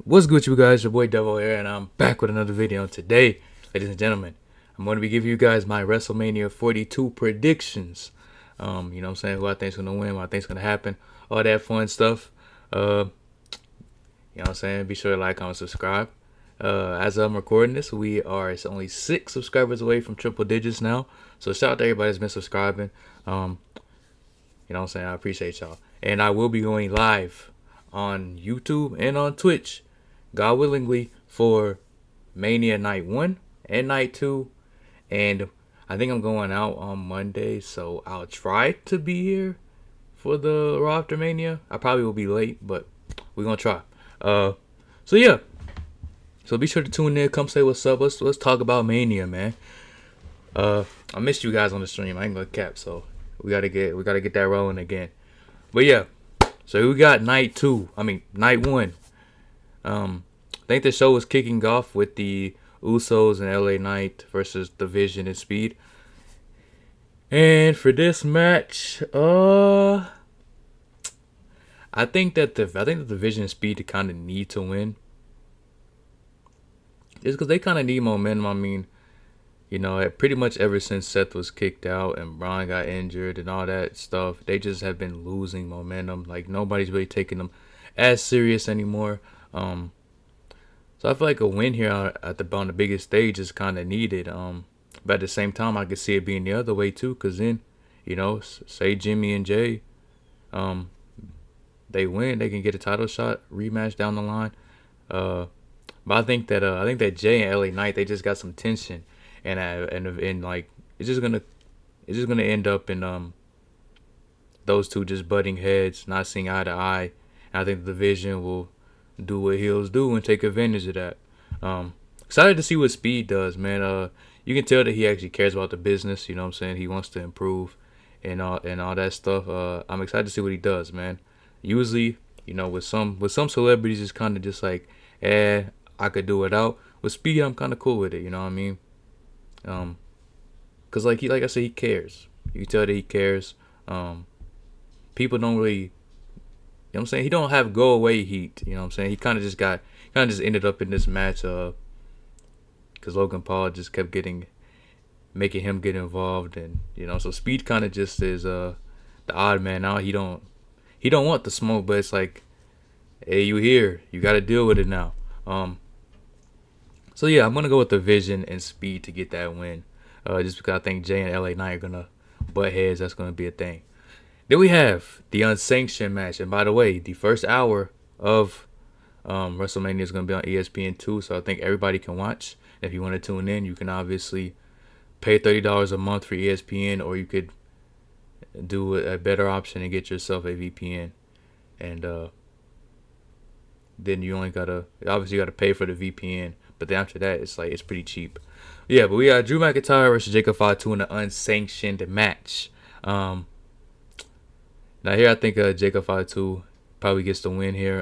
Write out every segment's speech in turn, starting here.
What's good, you guys? Your boy Devil here, and I'm back with another video. Today, ladies and gentlemen, I'm going to be giving you guys my WrestleMania 42 predictions. You know what I'm saying? Who I think's going to win, what I think's going to happen, all that fun stuff. You know what I'm saying? Be sure to like, comment, subscribe. As I'm recording this, we are only 6 subscribers away from triple digits now. So shout out to everybody that's been subscribing. You know what I'm saying? I appreciate y'all. And I will be going live on YouTube and on Twitch, God willingly, for Mania Night 1 and Night 2. And I think I'm going out on Monday, so I'll try to be here for the Raw after Mania. I probably will be late, but we're going to try. So yeah. So be sure to tune in. Come say what's up. Let's talk about Mania, man. I missed you guys on the stream. I ain't gonna cap, so we gotta get that rolling again. But yeah, so we got night 1. I think the show was kicking off with the Usos and LA Knight versus Division and Speed. And for this match, I think that the Division and Speed kind of need to win. Just because they kind of need momentum. I mean, you know, pretty much ever since Seth was kicked out and Braun got injured and all that stuff, they just have been losing momentum. Like, nobody's really taking them as serious anymore. So I feel like a win here on the biggest stage is kind of needed. But at the same time, I could see it being the other way too. Cause then, you know, say Jimmy and Jay, they win, they can get a title shot rematch down the line. But I think that Jay and LA Knight, they just got some tension, and like it's just gonna end up in those two just butting heads, not seeing eye to eye. And I think the division will do what heels do and take advantage of that. Excited to see what Speed does, man. You can tell that he actually cares about the business. You know what I'm saying? He wants to improve and all that stuff. I'm excited to see what he does, man. Usually, you know, with some celebrities, it's kind of just like, I could do without. With Speed, I'm kind of cool with it. You know what I mean? Cause like I said, he cares. You can tell that he cares. People don't really, you know what I'm saying? He don't have go away heat. You know what I'm saying? He kind of just ended up in this match. Cause Logan Paul just kept making him get involved, and you know, so Speed kind of just is the odd man out. He don't want the smoke, but it's like, hey, you here? You got to deal with it now. So yeah, I'm gonna go with the Vision and Speed to get that win. Just because I think Jay and LA Knight are gonna butt heads. That's gonna be a thing. Then we have the unsanctioned match, and by the way, the first hour of WrestleMania is gonna be on ESPN2, so I think everybody can watch. If you want to tune in, you can obviously pay $30 a month for ESPN, or you could do a better option and get yourself a VPN, and then you gotta pay for the VPN. But then after that, it's pretty cheap. Yeah, but we got Drew McIntyre versus Jacob Fatu in an unsanctioned match. Now here I think Jacob Fatu probably gets the win here.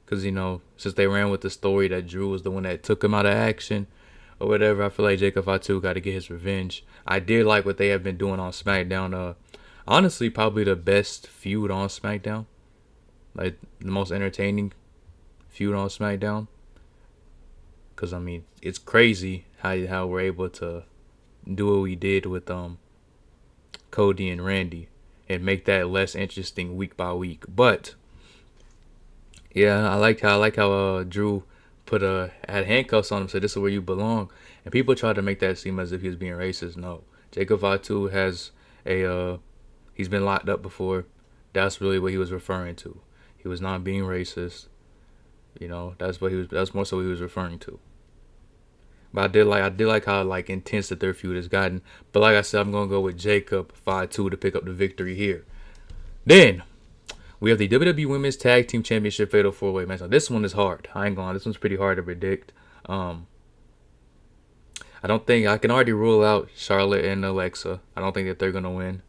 Because you know, since they ran with the story that Drew was the one that took him out of action or whatever, I feel like Jacob Fatu got to get his revenge. I did like what they have been doing on SmackDown. Honestly, probably the best feud on SmackDown. Like the most entertaining feud on SmackDown. Cause I mean, it's crazy how we're able to do what we did with Cody and Randy and make that less interesting week by week. But yeah, I like how Drew had handcuffs on him, so this is where you belong. And people try to make that seem as if he was being racist. No, Jacob Fatu has he's been locked up before. That's really what he was referring to. He was not being racist. You know, that's more so what he was referring to. But I did like how like intense that their feud has gotten. But like I said, I'm gonna go with Jacob Fatu to pick up the victory here. Then we have the WWE Women's Tag Team Championship Fatal 4-Way match. Now this one is hard. I ain't gonna lie, this one's pretty hard to predict. I don't think I can already rule out Charlotte and Alexa. I don't think that they're gonna win.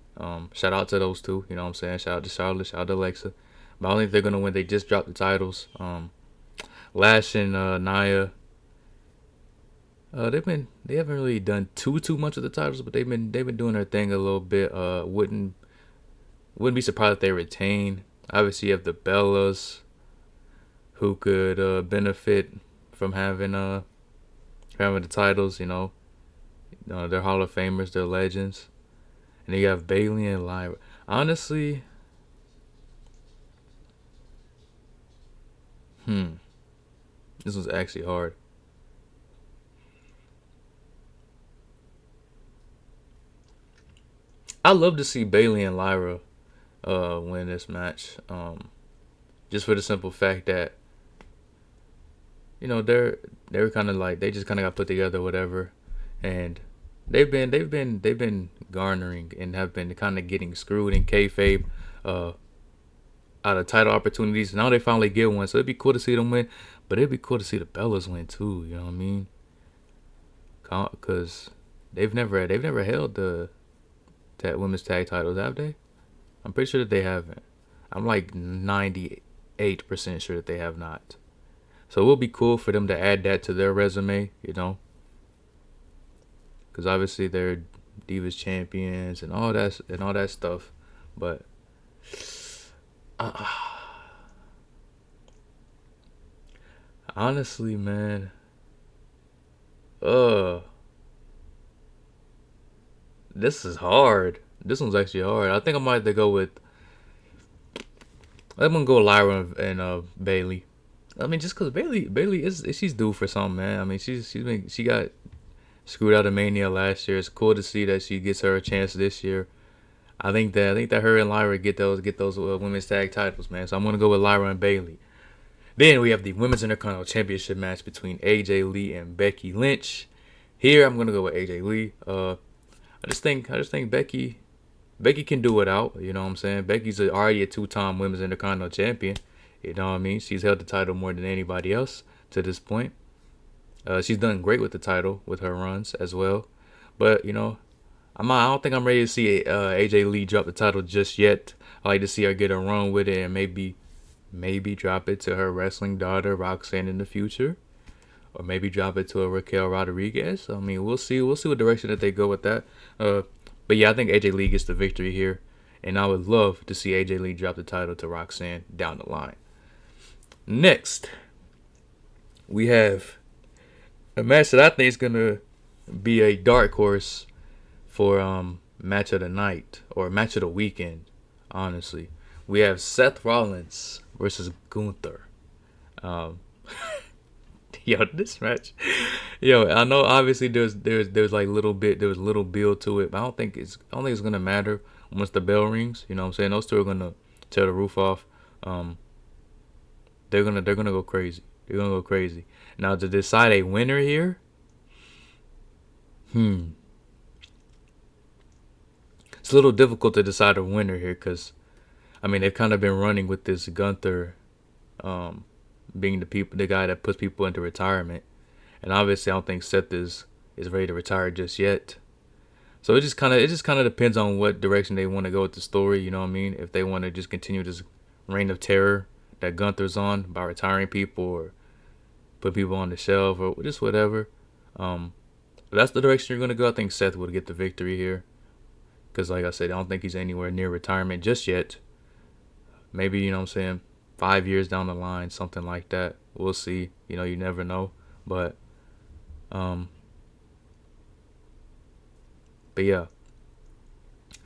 Shout out to those two. You know what I'm saying? Shout out to Charlotte. Shout out to Alexa. But I don't think they're gonna win. They just dropped the titles. Lash and Nia. They haven't really done too much of the titles, but they've been doing their thing a little bit. Wouldn't be surprised if they retain. Obviously, you have the Bellas, who could benefit from having the titles. They're Hall of Famers, they're legends, and then you have Bailey and Lyra. Honestly, this was actually hard. I love to see Bailey and Lyra win this match. Just for the simple fact that they're kind of like they just kind of got put together, whatever, and they've been garnering and have been kind of getting screwed in kayfabe uh, out of title opportunities. Now they finally get one, so it'd be cool to see them win, but it'd be cool to see the Bellas win too. You know what I mean? Because they've never held the women's tag titles, have they? I'm pretty sure that they haven't. I'm like 98% sure that they have not. So it will be cool for them to add that to their resume, because obviously they're Divas champions and all that stuff. But uh, honestly, man, uh, this is hard. This one's actually hard. I think I might have to go with. I'm gonna go Lyra and Bailey. I mean, just because Bailey is she's due for something, man. I mean, she got screwed out of Mania last year. It's cool to see that she gets her a chance this year. I think that her and Lyra get those women's tag titles, man. So I'm gonna go with Lyra and Bailey. Then we have the Women's Intercontinental Championship match between AJ Lee and Becky Lynch. Here I'm gonna go with AJ Lee. I just think Becky can do it out. You know what I'm saying? Becky's already a two-time Women's Intercontinental Champion. You know what I mean? She's held the title more than anybody else to this point. She's done great with the title with her runs as well. But I don't think I'm ready to see AJ Lee drop the title just yet. I like to see her get a run with it and maybe drop it to her wrestling daughter Roxanne in the future, or maybe drop it to a Raquel Rodriguez. I mean, we'll see. We'll see what direction that they go with that. But yeah, I think AJ Lee gets the victory here, and I would love to see AJ Lee drop the title to Roxanne down the line. Next, we have a match that I think is gonna be a dark horse for match of the night or match of the weekend. Honestly, we have Seth Rollins versus Gunther. Um, Yo, this match. Yo, I know obviously there's like there was a little build to it, but I don't think it's gonna matter once the bell rings. You know what I'm saying? Those two are gonna tear the roof off. Um, they're gonna go crazy. They're gonna go crazy. Now to decide a winner here, hmm, it's a little difficult to decide a winner here because I mean they've kind of been running with this Gunther, um, being the guy that puts people into retirement, and obviously I don't think Seth is ready to retire just yet. So it just kind of depends on what direction they want to go with the story. You know what I mean? If they want to just continue this reign of terror that Gunther's on by retiring people or put people on the shelf or just whatever. If that's the direction you're gonna go, I think Seth would get the victory here. Because like I said, I don't think he's anywhere near retirement just yet. Maybe, you know what I'm saying, 5 years down the line, something like that. We'll see. You never know. But um but yeah.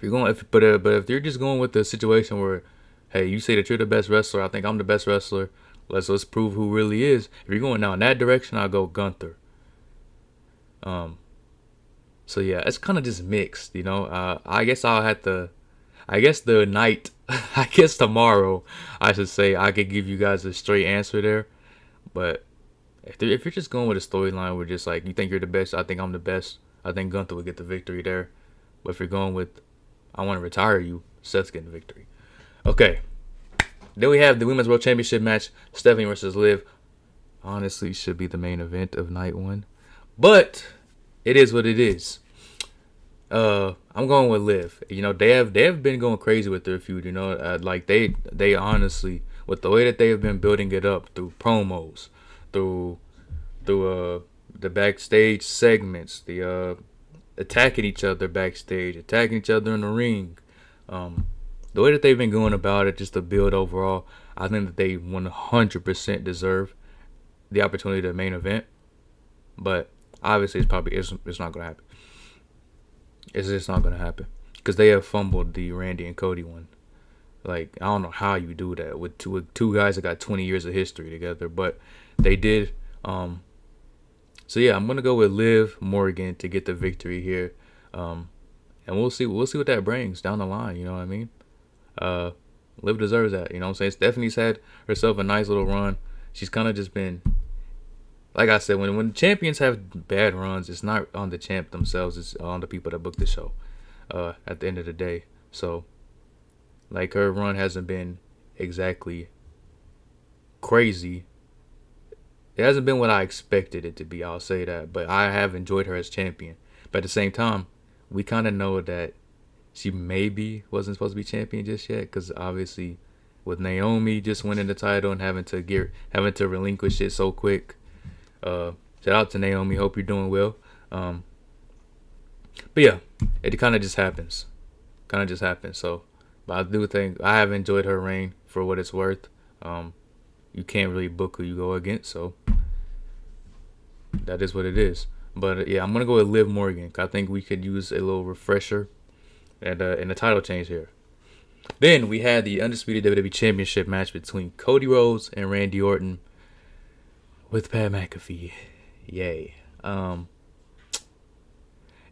If you're just going with the situation where, hey, you say that you're the best wrestler, I think I'm the best wrestler. Let's prove who really is. If you're going down that direction, I'll go Gunther. Um so yeah, it's kind of just mixed. I guess I'll have to. I guess the night. I guess tomorrow. I should say I could give you guys a straight answer there. But if you're just going with a storyline where just like you think you're the best, I think I'm the best. I think Gunther would get the victory there. But if you're going with I want to retire you, Seth's getting the victory. Okay. Then we have the Women's World Championship match, Stephanie versus Liv. Honestly, should be the main event of night one. But it is what it is. I'm going with Liv. They have been going crazy with their feud. Like they honestly, with the way that they have been building it up through promos, through the backstage segments, the attacking each other backstage, attacking each other in the ring, the way that they've been going about it, just the build overall, I think that they 100% deserve the opportunity to main event. But obviously, it's not gonna happen. It's just not gonna happen because they have fumbled the Randy and Cody one. Like, I don't know how you do that with two guys that got 20 years of history together, but they did. So yeah, I'm gonna go with Liv Morgan to get the victory here, and we'll see what that brings down the line. You know what I mean? Liv deserves that. You know what I'm saying? Stephanie's had herself a nice little run. She's kind of just been, like I said, when champions have bad runs, it's not on the champ themselves. It's on the people that book the show. At the end of the day, so like her run hasn't been exactly crazy. It hasn't been what I expected it to be. I'll say that, but I have enjoyed her as champion. But at the same time, we kind of know that she maybe wasn't supposed to be champion just yet, because obviously, with Naomi just winning the title and having to relinquish it so quick. Shout out to Naomi. Hope you're doing well. But yeah, it kind of just happens. So, but I do think I have enjoyed her reign for what it's worth. You can't really book who you go against, so that is what it is. But yeah, I'm gonna go with Liv Morgan. I think we could use a little refresher and a title change here. Then we had the undisputed WWE Championship match between Cody Rhodes and Randy Orton with Pat McAfee. Yay.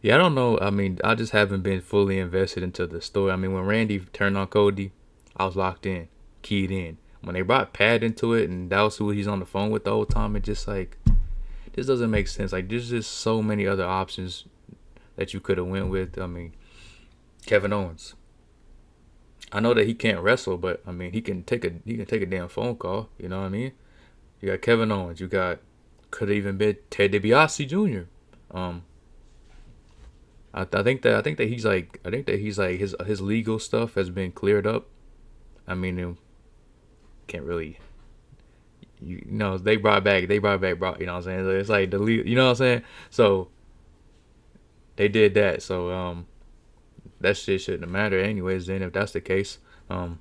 Yeah, I don't know. I mean, I just haven't been fully invested into the story. I mean, when Randy turned on Cody, I was locked in, keyed in. When they brought Pat into it, and that was who he's on the phone with the whole time, it just like, this doesn't make sense. Like, there's just so many other options that you could have went with. I mean, Kevin Owens. I know that he can't wrestle, but I mean, he can take a damn phone call. You know what I mean? You got Kevin Owens. You got, could have even been Ted DiBiase Jr. I think that he's like his legal stuff has been cleared up. I mean, you can't really, you know, they brought back Brock. You know what I'm saying? So it's like the you know what I'm saying? So they did that. So that shit shouldn't have mattered anyways. Then if that's the case, so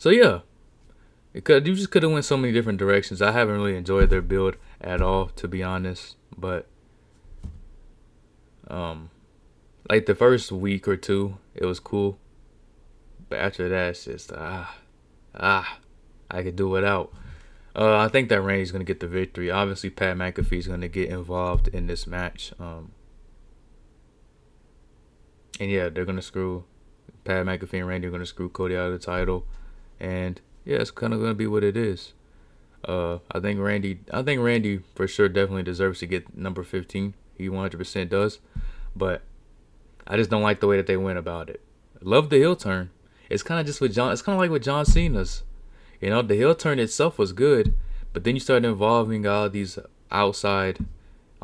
yeah, you just could have went so many different directions. I haven't really enjoyed their build at all, to be honest, but. Like the first week or two, it was cool, but after that, it's just I could do without. I think that Randy's gonna get the victory. Obviously, Pat McAfee's gonna get involved in this match. And yeah, they're gonna screw Pat McAfee and Randy are gonna screw Cody out of the title, and yeah, it's kind of gonna be what it is. I think Randy for sure definitely deserves to get number 15. He 100% does, but I just don't like the way that they went about it. Love the heel turn. It's kind of just with John. It's kind of like with John Cena's. You know, the heel turn itself was good, but then you start involving all this outside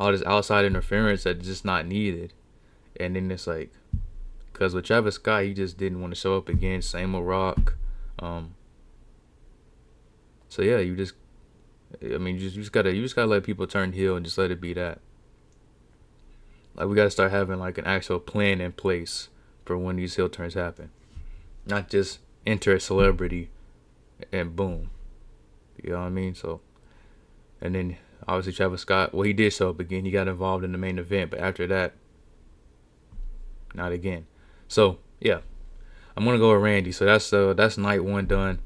interference that's just not needed, and then it's like, because with Travis Scott, he just didn't want to show up again. Same with Rock. So yeah, you just gotta let people turn heel and just let it be that. Like, we gotta start having like an actual plan in place for when these heel turns happen, not just enter a celebrity and boom. You know what I mean? So, and then obviously Travis Scott, well, he did show up again. He got involved in the main event, but after that, not again. So yeah, I'm gonna go with Randy. So that's night one done.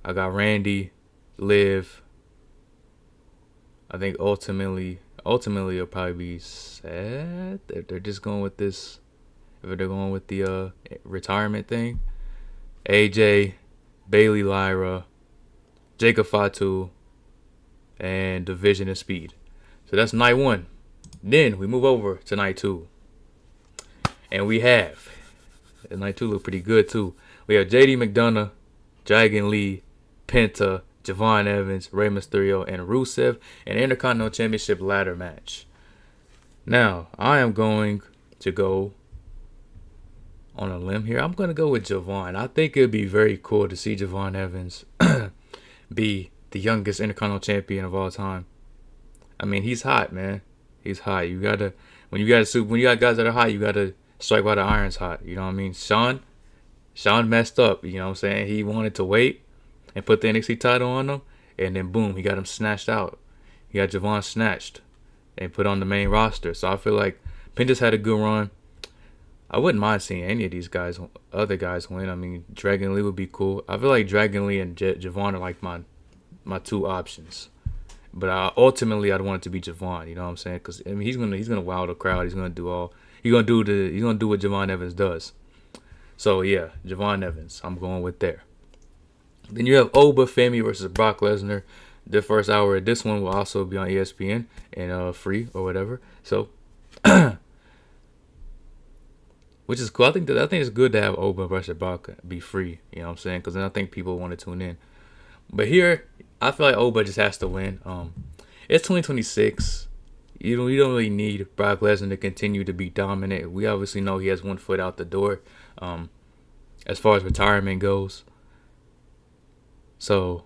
I got Randy, Liv. I think ultimately it'll probably be sad if they're just going with this. If they're going with the retirement thing, AJ, Bailey, Lyra, Jacob Fatu, and Division and Speed. So that's night one. Then we move over to night two, and we have night two look pretty good too. We have JD McDonough, Dragon Lee, Penta, Javon Evans, Rey Mysterio, and Rusev, an Intercontinental Championship ladder match. Now, I am going to go on a limb here. I'm going to go with Javon. I think it would be very cool to see Javon Evans be the youngest Intercontinental Champion of all time. I mean, he's hot, man. He's hot. When you got guys that are hot, you gotta strike while the iron's hot. You know what I mean? Sean Sean messed up. You know what I'm saying? He wanted to wait and put the NXT title on him, and then boom, he got him snatched out. He got Javon snatched and put on the main roster. So I feel like Penn just had a good run. I wouldn't mind seeing any of these guys, other guys win. I mean, Dragon Lee would be cool. I feel like Dragon Lee and Javon are like my two options. But ultimately, I'd want it to be Javon. You know what I'm saying? Because I mean, he's gonna wow the crowd. He's gonna do what Javon Evans does. So yeah, Javon Evans. I'm going with there. Then you have Oba Femi versus Brock Lesnar. The first hour of this one will also be on ESPN and free or whatever. So, which is cool. I think it's good to have Oba versus Brock be free. You know what I'm saying? Because then I think people want to tune in. But here, I feel like Oba just has to win. It's 2026. You don't really need Brock Lesnar to continue to be dominant. We obviously know he has one foot out the door, as far as retirement goes. So,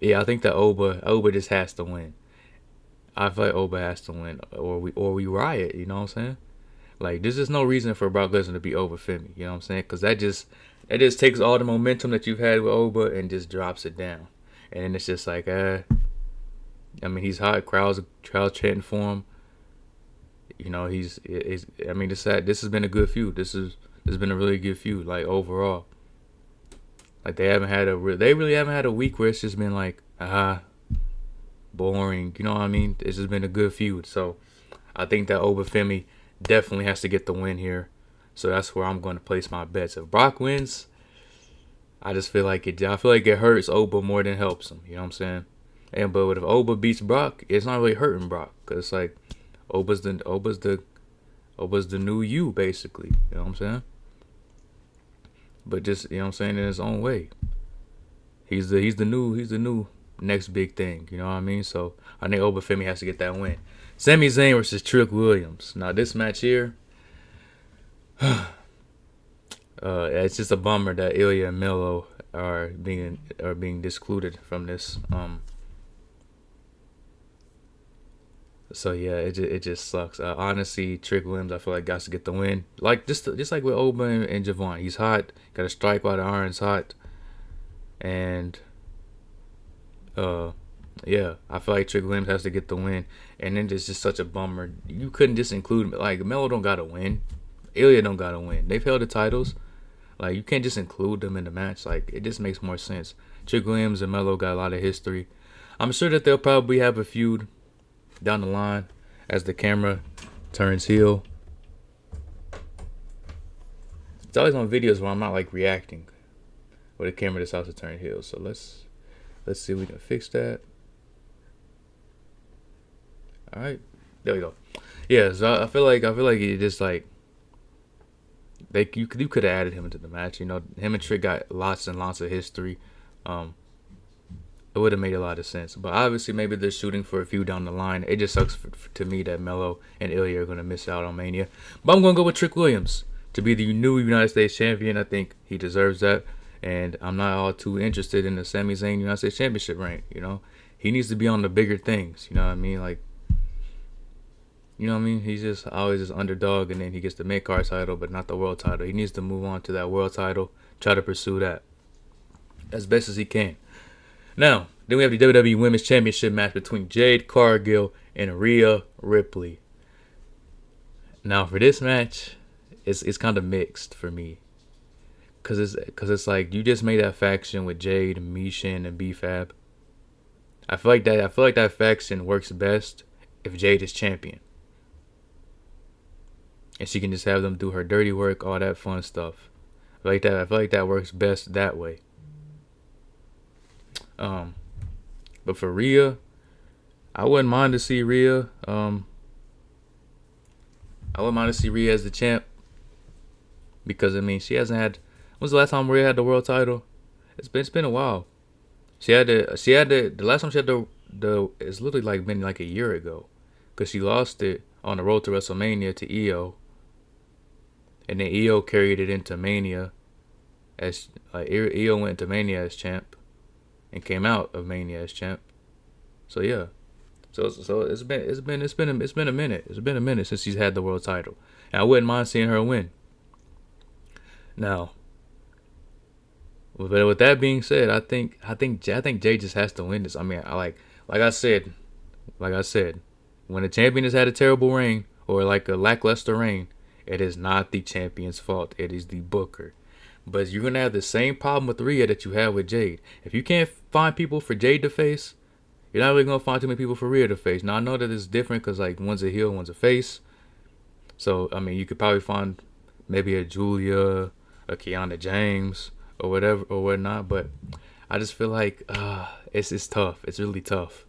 yeah, I think that Oba just has to win. I feel like Oba has to win, or we riot. You know what I'm saying? Like, there's just no reason for Brock Lesnar to be over Femi. You know what I'm saying? Because that just takes all the momentum that you've had with Oba and just drops it down. And then it's just like, I mean, he's hot. Crowds chanting for him. You know, I mean, this has been a good feud. This has been a really good feud, like, overall. Like, they really haven't had a week where it's just been like, boring. You know what I mean? It's just been a good feud. So I think that Oba Femi definitely has to get the win here. So that's where I'm going to place my bets. If Brock wins, I feel like it hurts Oba more than helps him. You know what I'm saying? But if Oba beats Brock, it's not really hurting Brock, because it's like Oba's the new you, basically. You know what I'm saying? But just, you know what I'm saying, in his own way. He's the new next big thing. You know what I mean? So I think Oba Femi has to get that win. Sami Zayn versus Trick Williams. Now this match here, it's just a bummer that Ilya and Melo are being excluded from this. So yeah, it just sucks. Honestly, Trick Williams, I feel like got to get the win. Like just like with Oba and Javon, he's hot. Got to strike while the iron's hot. And yeah, I feel like Trick Williams has to get the win. And then it's just such a bummer. You couldn't just include, like, Melo don't gotta win. Ilya don't gotta win. They've held the titles. Like, you can't just include them in the match. Like, it just makes more sense. Trick Williams and Melo got a lot of history. I'm sure that they'll probably have a feud down the line as the camera turns heel. It's always on videos where I'm not, like, reacting, where the camera decides to turn heel. So let's see if we can fix that. All right, there we go. Yeah, so I feel like it just like you could have added him into the match. You know, him and Trick got lots and lots of history. It would have made a lot of sense. But obviously, maybe they're shooting for a few down the line. It just sucks to me that Melo and Ilya are going to miss out on Mania. But I'm going to go with Trick Williams to be the new United States champion. I think he deserves that. And I'm not all too interested in the Sami Zayn United States Championship reign. You know, he needs to be on the bigger things. You know what I mean? Like, you know what I mean? He's just always this underdog, and then he gets the mid-card title, but not the world title. He needs to move on to that world title, try to pursue that as best as he can. Now, then we have the WWE Women's Championship match between Jade Cargill and Rhea Ripley. Now, for this match, it's kind of mixed for me. Cause it's like you just made that faction with Jade, Mishin, and B-Fab. I feel like that faction works best if Jade is champion, and she can just have them do her dirty work, all that fun stuff. I feel like that works best that way. But for Rhea, I wouldn't mind to see Rhea. I wouldn't mind to see Rhea as the champ, because I mean she hasn't had. When's the last time Rhea had the world title? It's been a while. The last time she had the it's literally like been like a year ago, because she lost it on the road to WrestleMania to Io, and then Io carried it into Mania as Io went to Mania as champ, and came out of Mania as champ. So yeah, so it's been a minute. It's been a minute since she's had the world title, and I wouldn't mind seeing her win. Now, but with that being said, I think Jay just has to win this. I mean, like I said, like I said, when a champion has had a terrible reign or like a lackluster reign, it is not the champion's fault. It is the booker. But you're gonna have the same problem with Rhea that you have with Jade. If you can't find people for Jade to face, you're not really gonna find too many people for Rhea to face. Now I know that it's different because like one's a heel, one's a face. So I mean, you could probably find maybe a Julia, a Kiana James, or whatever or whatnot. But I just feel like it's tough. It's really tough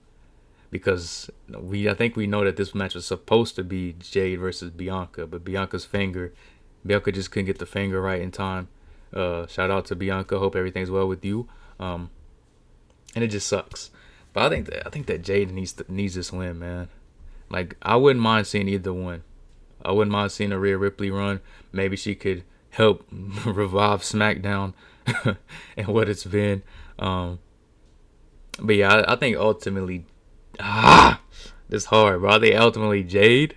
because I think we know that this match was supposed to be Jade versus Bianca, but Bianca just couldn't get the finger right in time. Shout out to Bianca. Hope everything's well with you. And it just sucks. But I think that Jade needs this win, man. Like I wouldn't mind seeing either one. I wouldn't mind seeing a Rhea Ripley run. Maybe she could help revive SmackDown and what it's been. But yeah, I think ultimately, it's hard, bro. I think ultimately Jade.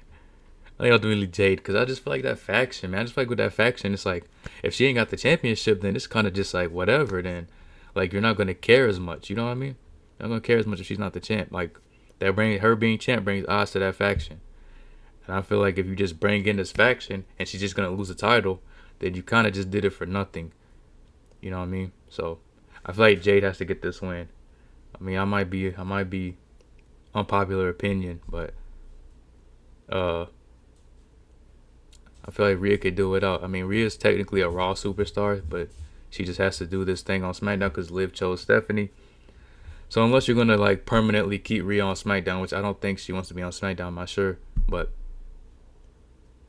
Because I just feel like that faction, man. I just feel like with that faction, it's like if she ain't got the championship, then it's kind of just like whatever. Then, like you're not gonna care as much. You know what I mean? You're not gonna care as much if she's not the champ. Like her being champ brings odds to that faction. And I feel like if you just bring in this faction and she's just gonna lose the title, then you kind of just did it for nothing. You know what I mean? So I feel like Jade has to get this win. I mean, I might be unpopular opinion, but I feel like Rhea could do it out. I mean, Rhea's technically a Raw superstar, but she just has to do this thing on SmackDown because Liv chose Stephanie. So unless you're gonna like permanently keep Rhea on SmackDown, which I don't think she wants to be on SmackDown, I'm not sure, but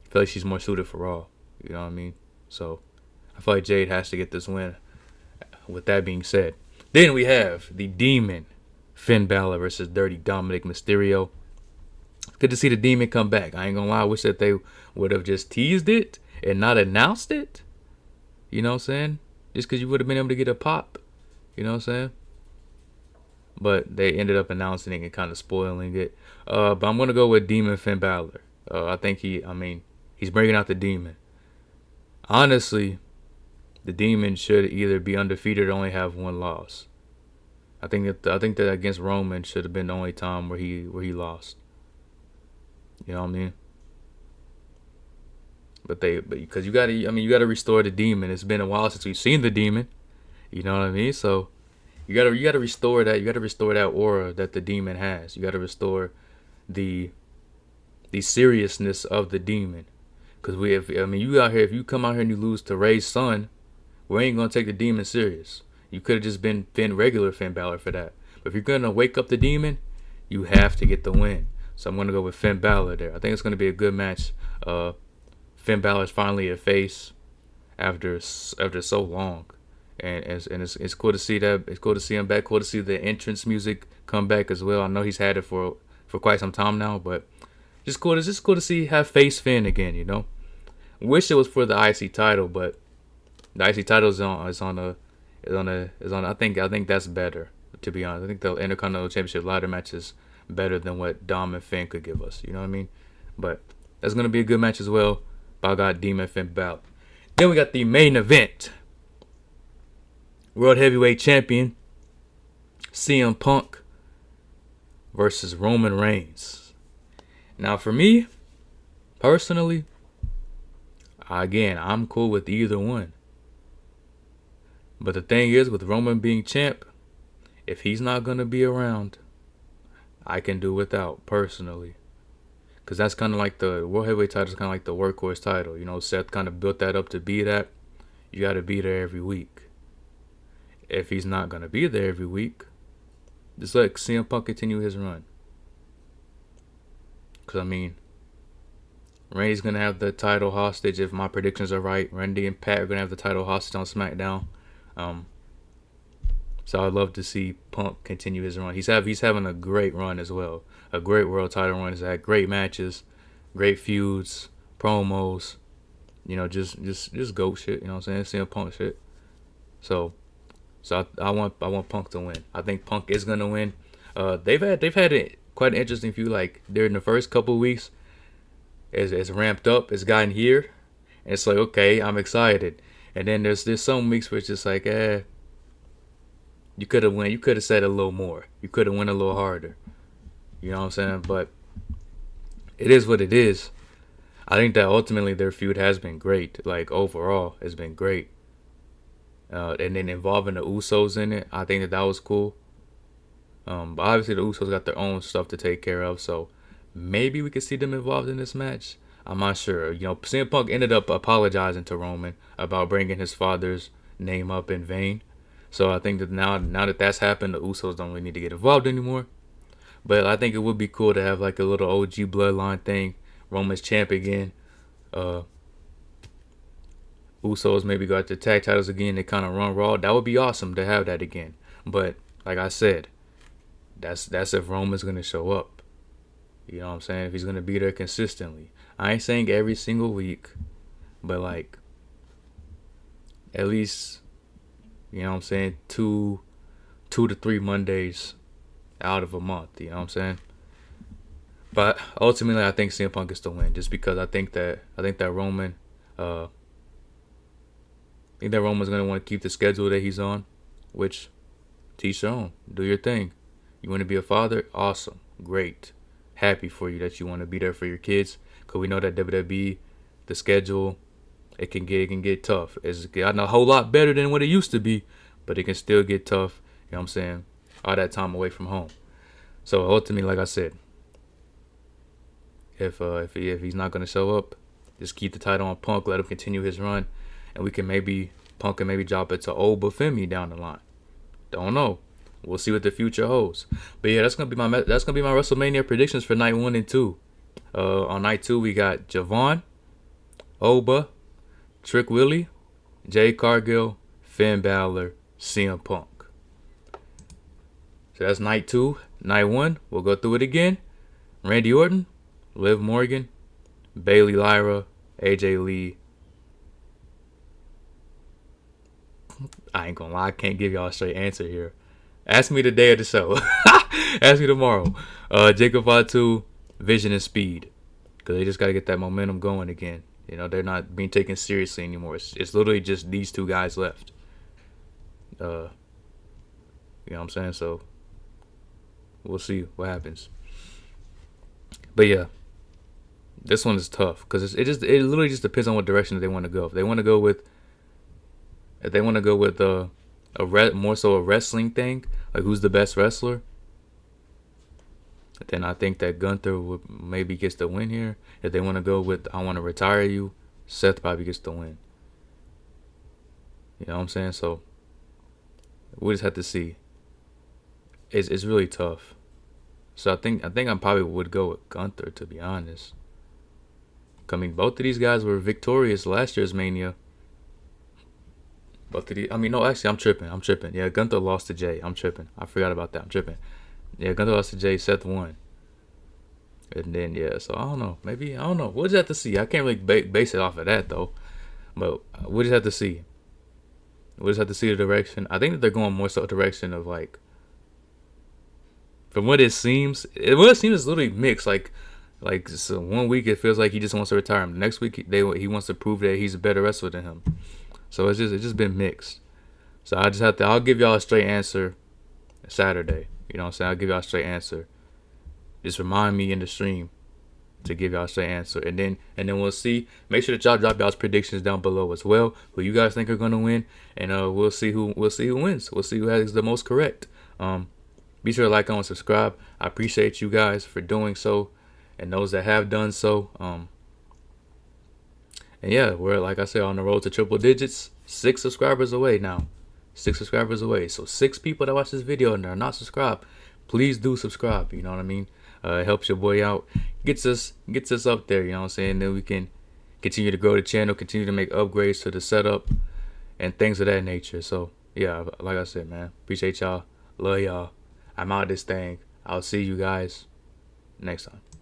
I feel like she's more suited for Raw. You know what I mean? So I feel like Jade has to get this win. With that being said, then we have the Demon, Finn Balor versus Dirty Dominic Mysterio. Good to see the Demon come back. I ain't gonna lie, I wish that they would have just teased it and not announced it. You know what I'm saying? Just because you would have been able to get a pop. You know what I'm saying? But they ended up announcing it and kind of spoiling it. But I'm gonna go with Demon Finn Balor. I think he's bringing out the Demon. Honestly, the Demon should either be undefeated or only have one loss. I think that against Roman should have been the only time where he lost. You know what I mean? But because you gotta restore the Demon. It's been a while since we've seen the Demon. You know what I mean? So you gotta restore that. You gotta restore that aura that the Demon has. You gotta restore the seriousness of the Demon. Because if you come out here and you lose to Ray's son, we ain't gonna take the Demon serious. You could have just been regular Finn Balor for that. But if you're gonna wake up the Demon, you have to get the win. So I'm gonna go with Finn Balor there. I think it's gonna be a good match. Finn Balor's finally a face after so long, and it's cool to see that. It's cool to see him back. Cool to see the entrance music come back as well. I know he's had it for quite some time now, but just cool to have face Finn again. You know, wish it was for the IC title, but the IC title is on. I think that's better. To be honest, I think the Intercontinental Championship ladder match is better than what Dom and Finn could give us. You know what I mean? But that's gonna be a good match as well. But I got Demon Finn Balor. Then we got the main event. World Heavyweight Champion CM Punk versus Roman Reigns. Now for me, personally, again, I'm cool with either one. But the thing is, with Roman being champ, if he's not going to be around, I can do without, personally. Because that's kind of like the World Heavyweight title is kind of like the workhorse title. You know, Seth kind of built that up to be that. You got to be there every week. If he's not going to be there every week, just let CM Punk continue his run. Because, I mean, Randy's going to have the title hostage if my predictions are right. Randy and Pat are going to have the title hostage on SmackDown. So I'd love to see Punk continue his run. He's having a great run as well. A great world title run. He's had great matches, great feuds, promos. You know, just GOAT shit. You know what I'm saying? CM Punk shit. So I want Punk to win. I think Punk is gonna win. They've had quite an interesting feud. Like during the first couple of weeks, it's ramped up. It's gotten here, and it's like, okay, I'm excited. And then there's some weeks where it's just like, you could have went, you could have said a little more, you could have went a little harder. You know what I'm saying? But it is what it is. I think that ultimately their feud has been great. Like overall, it's been great. And then involving the Usos in it, I think that was cool. But obviously the Usos got their own stuff to take care of, so maybe we could see them involved in this match. I'm not sure. You know, CM Punk ended up apologizing to Roman about bringing his father's name up in vain. So I think that now that that's happened, the Usos don't really need to get involved anymore. But I think it would be cool to have like a little OG bloodline thing. Roman's champ again. Usos maybe got the tag titles again. They kind of run Raw. That would be awesome to have that again. But like I said, that's if Roman's gonna show up. You know what I'm saying? If he's gonna be there consistently. I ain't saying every single week, but like at least, you know what I'm saying, two to 3 Mondays out of a month. You know what I'm saying? But ultimately, I think CM Punk is to win, just because I think that Roman, Roman's gonna want to keep the schedule that he's on, which, teach your own. Do your thing. You want to be a father? Awesome, great, happy for you that you want to be there for your kids. Cause we know that WWE, the schedule, it can get tough. It's gotten a whole lot better than what it used to be, but it can still get tough. You know what I'm saying? All that time away from home. So ultimately, like I said, if he's not gonna show up, just keep the title on Punk. Let him continue his run, and Punk can maybe drop it to old Bafemi down the line. Don't know. We'll see what the future holds. But yeah, that's gonna be my WrestleMania predictions for night 1 and 2. On night 2 we got Javon, Oba, Trick Willie, Jay Cargill, Finn Balor, CM Punk. So that's night 2. Night 1, we'll go through it again. Randy Orton, Liv Morgan, Bayley Lyra, AJ Lee. I ain't gonna lie, I can't give y'all a straight answer here. Ask me the day of the show. Ask me tomorrow. Jacob Fatu, Vision and Speed. Because they just got to get that momentum going again. You know, they're not being taken seriously anymore. It's literally just these 2 guys left. You know what I'm saying? So, we'll see what happens. But yeah, this one is tough. Because it literally just depends on what direction they want to go. If they want to go with more so a wrestling thing, like who's the best wrestler, then I think that Gunther would maybe gets the win here. If they want to go with I want to retire you, Seth probably gets the win. You know what I'm saying? So we just have to see. It's really tough. So I think I probably would go with Gunther, to be honest. I mean, both of these guys were victorious last year's Mania. I'm tripping. Yeah, Gunther lost to Jay. I'm tripping. I forgot about that. I'm tripping. Yeah, Gunther lost to Jay. Seth won. And then, yeah, so I don't know. Maybe, I don't know. We'll just have to see. I can't really base it off of that, though. But we'll just have to see. We'll just have to see the direction. I think that they're going more so a direction of, like, from what it seems is literally mixed. Like so 1 week it feels like he just wants to retire him. The next week he wants to prove that he's a better wrestler than him. So it's just been mixed. So I'll give y'all a straight answer Saturday. You know what I'm saying? I'll give y'all a straight answer. Just remind me in the stream to give y'all a straight answer. And then we'll see. Make sure that y'all drop y'all's predictions down below as well. Who you guys think are gonna win. And we'll see who wins. We'll see who has the most correct. Be sure to like, comment, subscribe. I appreciate you guys for doing so. And those that have done so. And yeah, we're, like I said, on the road to triple digits. 6 subscribers away now. 6 subscribers away. So 6 people that watch this video and are not subscribed, please do subscribe. You know what I mean? It helps your boy out. Gets us up there, you know what I'm saying? Then we can continue to grow the channel, continue to make upgrades to the setup and things of that nature. So yeah, like I said, man, appreciate y'all. Love y'all. I'm out of this thing. I'll see you guys next time.